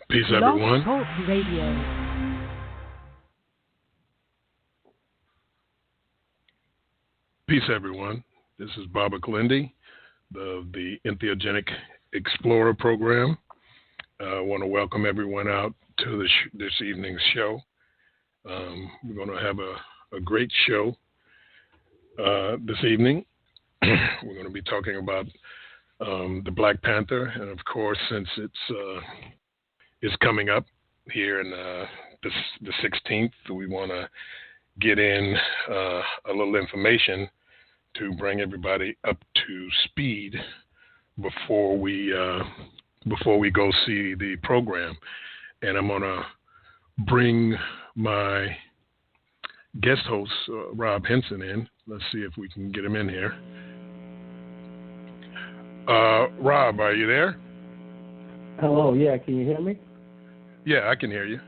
Peace, Blog everyone. Talk Radio. Peace, everyone. This is Baba Kilindi, the Entheogenic Explorer program. I want to welcome everyone out to this evening's show. We're going to have a great show this evening. We're going to be talking about the Black Panther, and of course, since it's coming up here in the 16th, we want to get in a little information to bring everybody up to speed before we go see the program. And I'm gonna bring my guest host Rob Hinson in. Let's see if we can get him in here. Rob, are you there? Hello. Yeah, can you hear me? Yeah, I can hear you.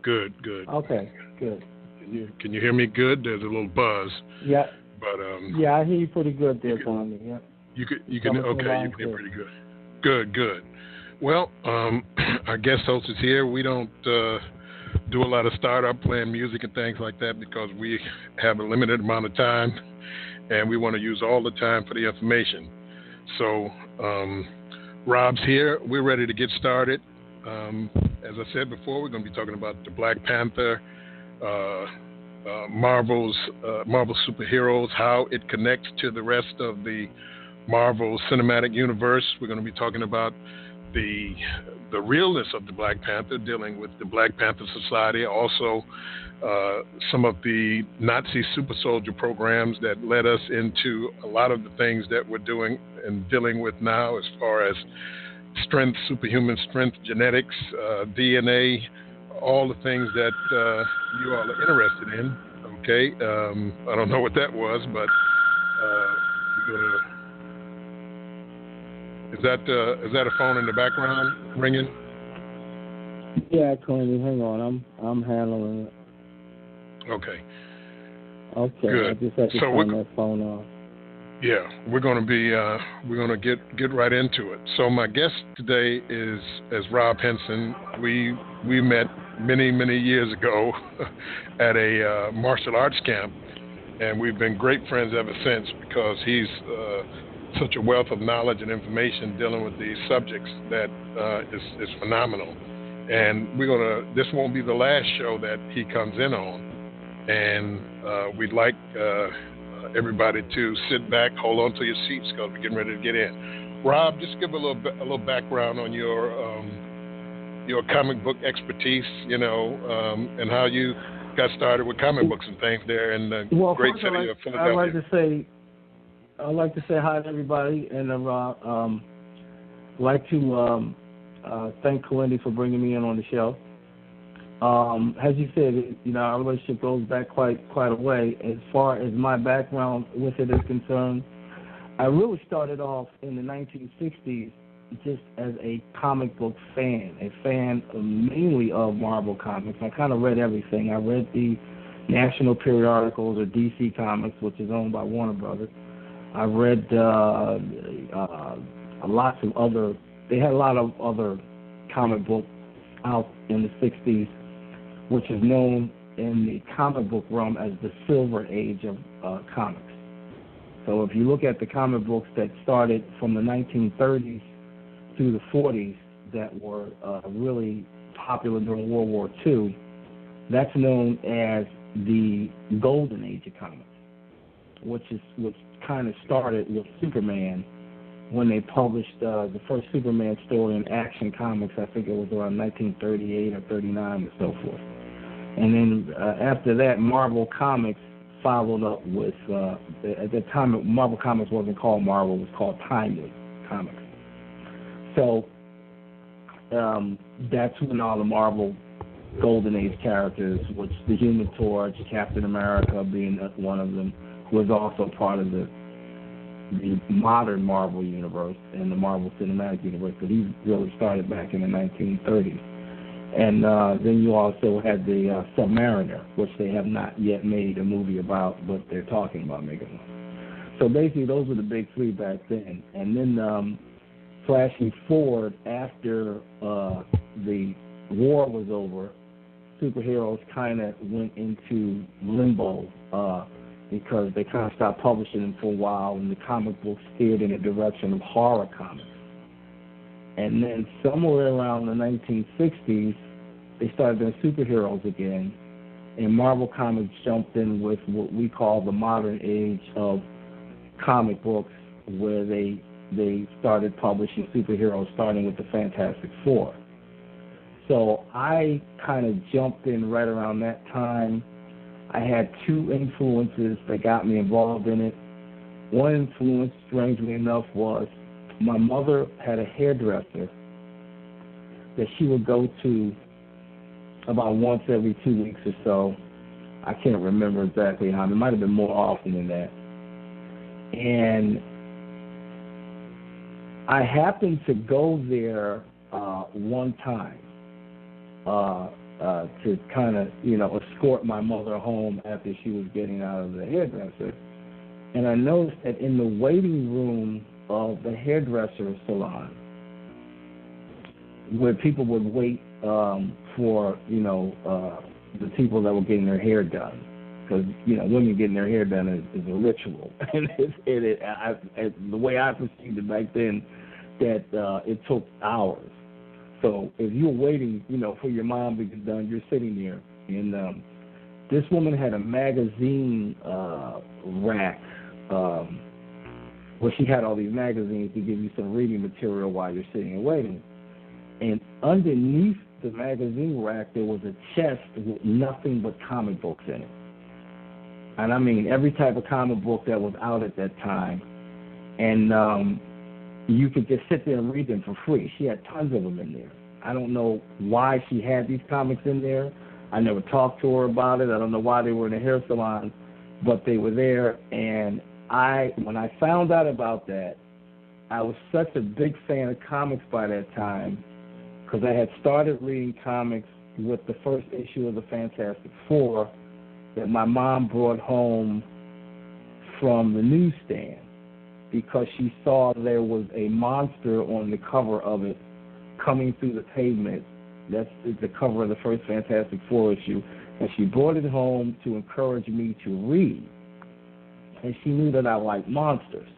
Good. Okay, good. Can you hear me good? There's a little buzz. Yeah. But yeah, I hear you pretty good there, Tony. Yeah. You can hear pretty good. Good. Well, our guest host is here. We don't do a lot of startup playing music and things like that because we have a limited amount of time, and we want to use all the time for the information. So, Rob's here. We're ready to get started. As I said before, we're going to be talking about the Black Panther. Marvel superheroes, how it connects to the rest of the Marvel cinematic universe. We're going to be talking about the realness of the Black Panther, dealing with the Black Panther Society, also some of the Nazi super soldier programs that led us into a lot of the things that we're doing and dealing with now as far as strength, superhuman strength, genetics, DNA, all the things that you all are interested in. Okay, I don't know what that was, but is that a phone in the background ringing? Yeah, Tony, hang on, I'm handling it. Okay. Good. I just have to turn that phone off. Yeah, we're going to get right into it. So my guest today is Rob Hinson. We met many years ago at a martial arts camp, and we've been great friends ever since because he's such a wealth of knowledge and information dealing with these subjects that is phenomenal. And this won't be the last show that he comes in on, and we'd like everybody to sit back, hold on to your seats because we're getting ready to get in. Rob, just give a little background on your comic book expertise, and how you got started with comic books and things there in the great city of Philadelphia. I'd like to say hi to everybody, and I'd like to thank Kilindi for bringing me in on the show. As you said, our relationship goes back quite a way. As far as my background with it is concerned, I really started off in the 1960s just as a comic book fan, a fan mainly of Marvel comics. I kind of read everything. I read the National Periodicals or DC Comics, which is owned by Warner Brothers. I read lots of other. They had a lot of other comic books out in the 60s, which is known in the comic book realm as the Silver Age of comics. So if you look at the comic books that started from the 1930s through the 40s that were really popular during World War II, that's known as the Golden Age of comics, which kind of started with Superman when they published the first Superman story in Action Comics. I think it was around 1938 or 39 and so forth. And then after that, Marvel Comics followed up with, at that time, Marvel Comics wasn't called Marvel, it was called Timely Comics. So that's when all the Marvel Golden Age characters, which the Human Torch, Captain America being one of them, was also part of the modern Marvel universe and the Marvel Cinematic Universe, but he really started back in the 1930s. And then you also had the Submariner, which they have not yet made a movie about, but they're talking about making one. So basically, those were the big three back then. And then flashing forward after the war was over, superheroes kind of went into limbo because they kind of stopped publishing them for a while, and the comic books steered in the direction of horror comics. And then somewhere around the 1960s, they started doing superheroes again, and Marvel Comics jumped in with what we call the modern age of comic books, where they started publishing superheroes, starting with the Fantastic Four. So I kind of jumped in right around that time. I had two influences that got me involved in it. One influence, strangely enough, was my mother had a hairdresser that she would go to about once every 2 weeks or so. I can't remember exactly how. It might have been more often than that. And I happened to go there one time to kind of, escort my mother home after she was getting out of the hairdresser. And I noticed that in the waiting room of the hairdresser salon, where people would wait for, the people that were getting their hair done. Because, women getting their hair done is a ritual. And the way I perceived it back then, that it took hours. So if you're waiting, for your mom to get done, you're sitting there. And this woman had a magazine rack where she had all these magazines to give you some reading material while you're sitting and waiting. And underneath the magazine rack, there was a chest with nothing but comic books in it. And I mean, every type of comic book that was out at that time. And you could just sit there and read them for free. She had tons of them in there. I don't know why she had these comics in there. I never talked to her about it. I don't know why they were in a hair salon, but they were there. And when I found out about that, I was such a big fan of comics by that time, because I had started reading comics with the first issue of the Fantastic Four that my mom brought home from the newsstand, because she saw there was a monster on the cover of it coming through the pavement. That's the cover of the first Fantastic Four issue. And she brought it home to encourage me to read. And she knew that I liked monsters,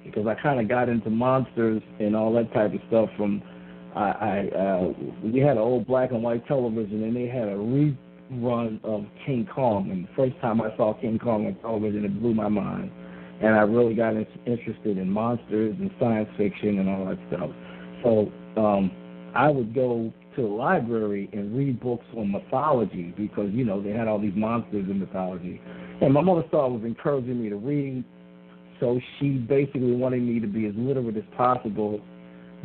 because I kind of got into monsters and all that type of stuff from, we had an old black and white television, and they had a rerun of King Kong. And the first time I saw King Kong on television, it blew my mind. And I really got interested in monsters and science fiction and all that stuff. So I would go to the library and read books on mythology, because, they had all these monsters in mythology. And my mother saw it was encouraging me to read, so she basically wanted me to be as literate as possible,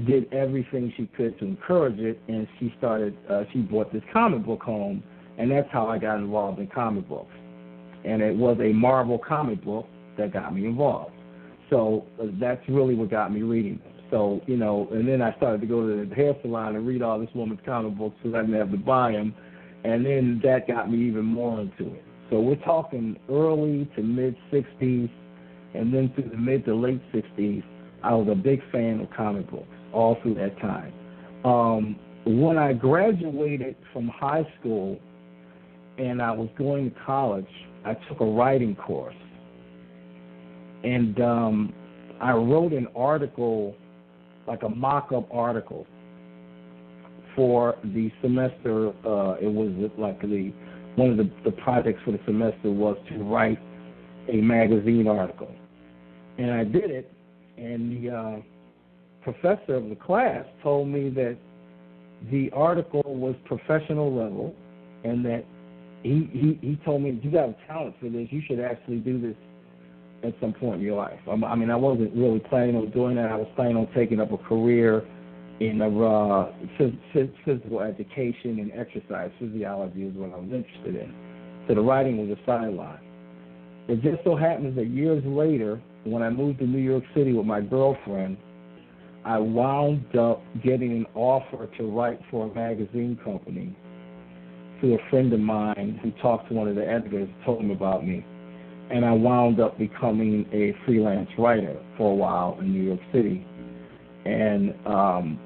did everything she could to encourage it, and she brought this comic book home, and that's how I got involved in comic books. And it was a Marvel comic book that got me involved. So that's really what got me reading them. So, and then I started to go to the hair salon and read all this woman's comic books, because I didn't have to buy them, and then that got me even more into it. So we're talking early to mid-'60s, and then through the mid to late 60s, I was a big fan of comic books all through that time. When I graduated from high school and I was going to college, I took a writing course. And I wrote an article, like a mock-up article, for the semester. It was like one of the projects for the semester was to write a magazine article. And I did it, and the professor of the class told me that the article was professional level, and that he told me, you got a talent for this, you should actually do this at some point in your life. I mean, I wasn't really planning on doing that. I was planning on taking up a career in physical education and exercise. Physiology is what I was interested in. So the writing was a sideline. It just so happens that years later, when I moved to New York City with my girlfriend, I wound up getting an offer to write for a magazine company through a friend of mine who talked to one of the editors and told him about me. And I wound up becoming a freelance writer for a while in New York City. And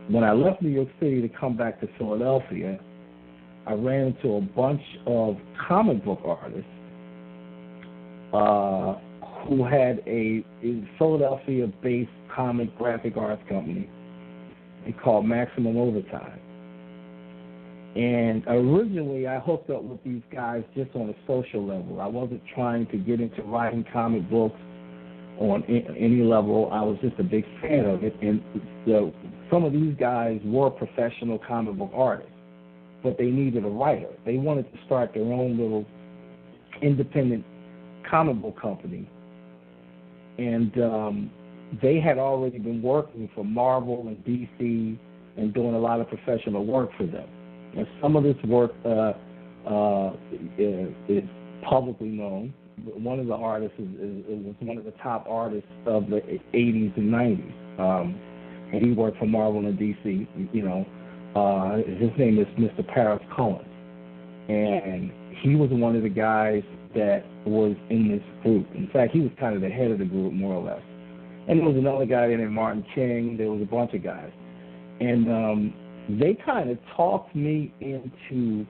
when I left New York City to come back to Philadelphia, I ran into a bunch of comic book artists who had a Philadelphia-based comic graphic arts company called Maximum Overtime. And originally, I hooked up with these guys just on a social level. I wasn't trying to get into writing comic books on any level. I was just a big fan of it. And some of these guys were professional comic book artists, but they needed a writer. They wanted to start their own little independent comic book company. And they had already been working for Marvel and DC and doing a lot of professional work for them. And some of this work is publicly known. One of the artists was one of the top artists of the 80s and 90s. And he worked for Marvel and DC. You know, his name is Mr. Paris Cohen. And he was one of the guys that was in this group. In fact, he was kind of the head of the group, more or less. And there was another guy named Martin King. There was a bunch of guys. And they kind of talked me into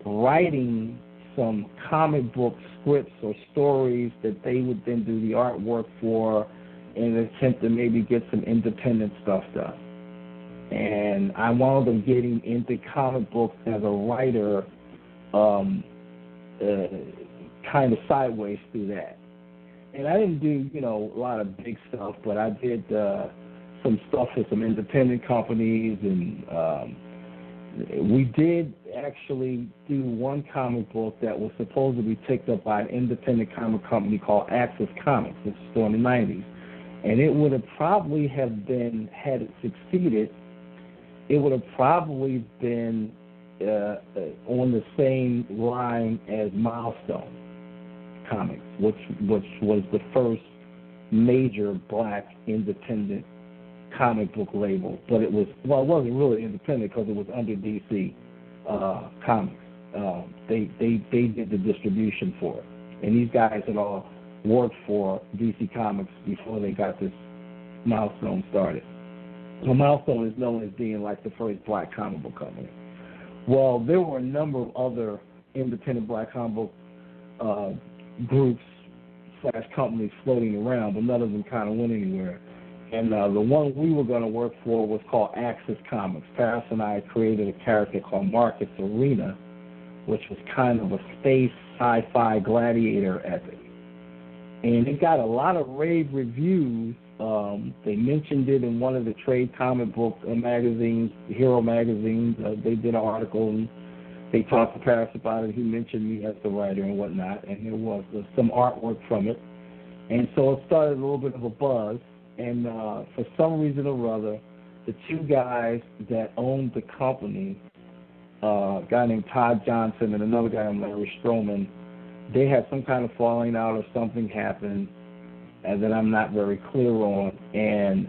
writing some comic book scripts or stories that they would then do the artwork for in an attempt to maybe get some independent stuff done. And I wound up getting into comic books as a writer kind of sideways through that. And I didn't do, you know, a lot of big stuff, but I did some stuff for some independent companies, and we did actually do one comic book that was supposed to be picked up by an independent comic company called Axis Comics. This was still in the 90s. And it would have probably have been, had it succeeded, it would have probably been on the same line as Milestone Comics, which was the first major black independent comic book label. But it was, well, it wasn't really independent because it was under DC Comics. They did the distribution for it. And these guys had all worked for DC Comics before they got this Milestone started. So Milestone is known as being like the first black comic book company. Well, there were a number of other independent black comic book groups / companies floating around, but none of them kind of went anywhere. And the one we were going to work for was called Axis Comics. Paris and I created a character called Marcus Arena, which was kind of a space sci-fi gladiator epic. And it got a lot of rave reviews. They mentioned it in one of the trade comic book magazines, Hero magazines. They did an article, and they talked to Paris about it. He mentioned me as the writer and whatnot, and there was some artwork from it. And so it started a little bit of a buzz. And for some reason or other, the two guys that owned the company, a guy named Todd Johnson and another guy named Larry Stroman, they had some kind of falling out or something happened that I'm not very clear on. And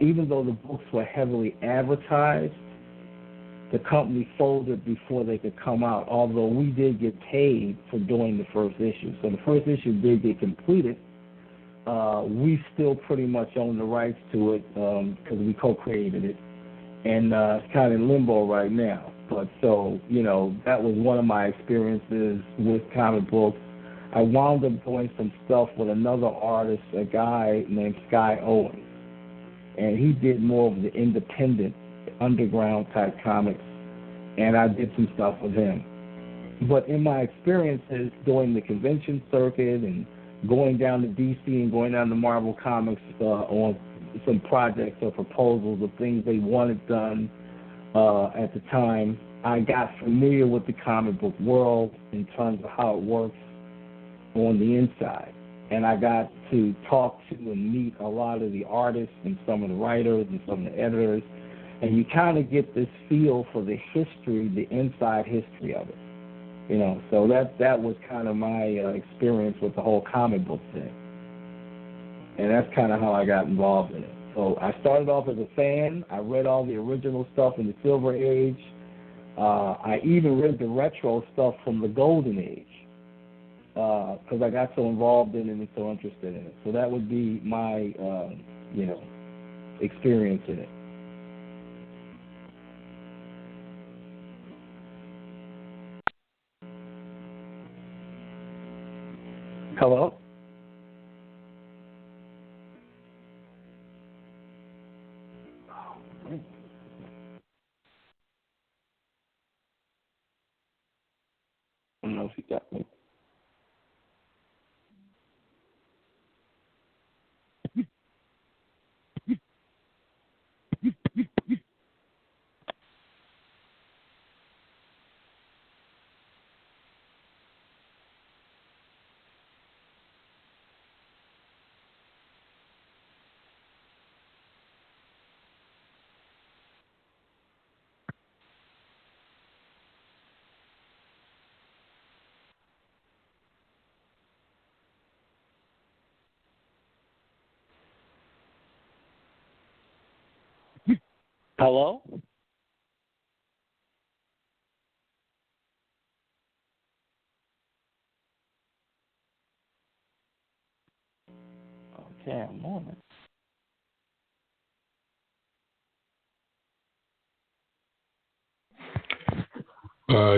even though the books were heavily advertised, the company folded before they could come out, although we did get paid for doing the first issue. So the first issue did get completed. We still pretty much own the rights to it because we co-created it. And it's kind of in limbo right now. But so, you know, that was one of my experiences with comic books. I wound up doing some stuff with another artist, a guy named Sky Owens. And he did more of the independent, underground type comics. And I did some stuff with him. But in my experiences doing the convention circuit and going down to DC and going down to Marvel Comics on some projects or proposals of things they wanted done at the time, I got familiar with the comic book world in terms of how it works on the inside. And I got to talk to and meet a lot of the artists and some of the writers and some of the editors. And you kind of get this feel for the history, the inside history of it. You know, so that was kind of my experience with the whole comic book thing. And that's kind of how I got involved in it. So I started off as a fan. I read all the original stuff in the Silver Age. I even read the retro stuff from the Golden Age because I got so involved in it and so interested in it. So that would be my, experience in it. Hello? I don't know if he got me. Hello? Okay, I'm on it.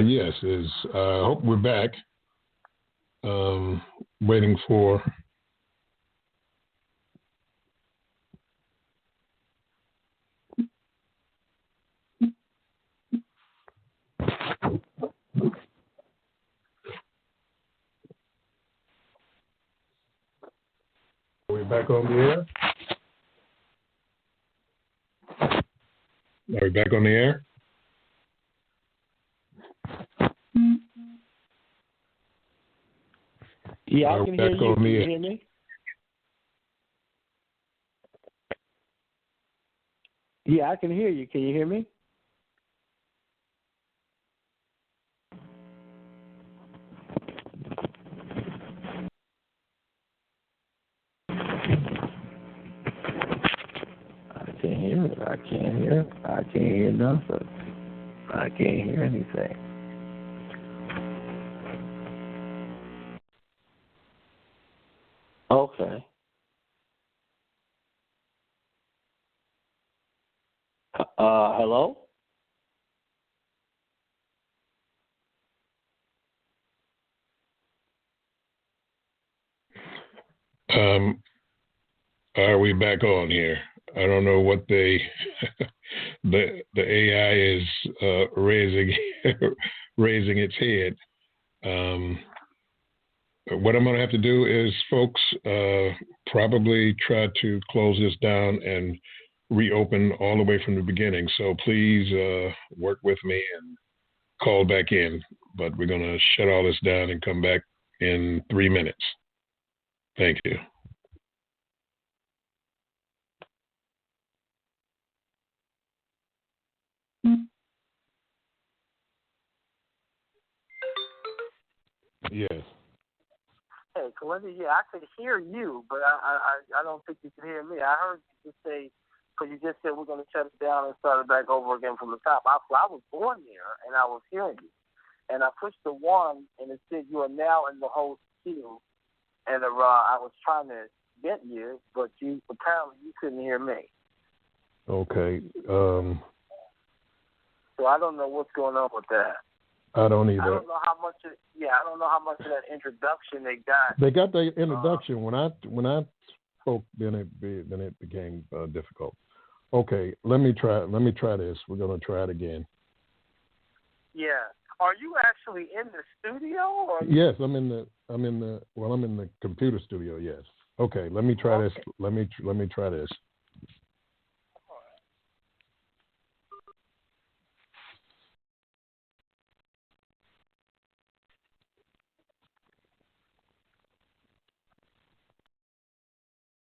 Yes, hope we're back. Waiting for. Are we back on the air? Are we back on the air? Yeah, I can hear you. Can you hear me? Yeah, I can hear you. Can you hear me? I can't hear it. I can't hear. I can't hear nothing. I can't hear anything. Okay. Hello? Are we back on here? I don't know what the AI is raising raising its head. What I'm going to have to do is, folks, probably try to close this down and reopen all the way from the beginning. So please work with me and call back in. But we're going to shut all this down and come back in 3 minutes. Thank you. Yes. Hey, Kilindi, yeah, I could hear you, but I don't think you can hear me. I heard you just say, because you just said we're going to shut it down and start it back over again from the top. I was born here, and I was hearing you. And I pushed the 1, and it said you are now in the host queue. And I was trying to get you, but apparently you couldn't hear me. Okay. So I don't know what's going on with that. I don't either. I don't know how much. I don't know how much of that introduction they got. They got the introduction. When I spoke, then it became difficult. Okay, let me try this. We're gonna try it again. Yeah. Are you actually in the studio? Or Yes, I'm in the computer studio. Yes. Okay, let me try this. Let me try this.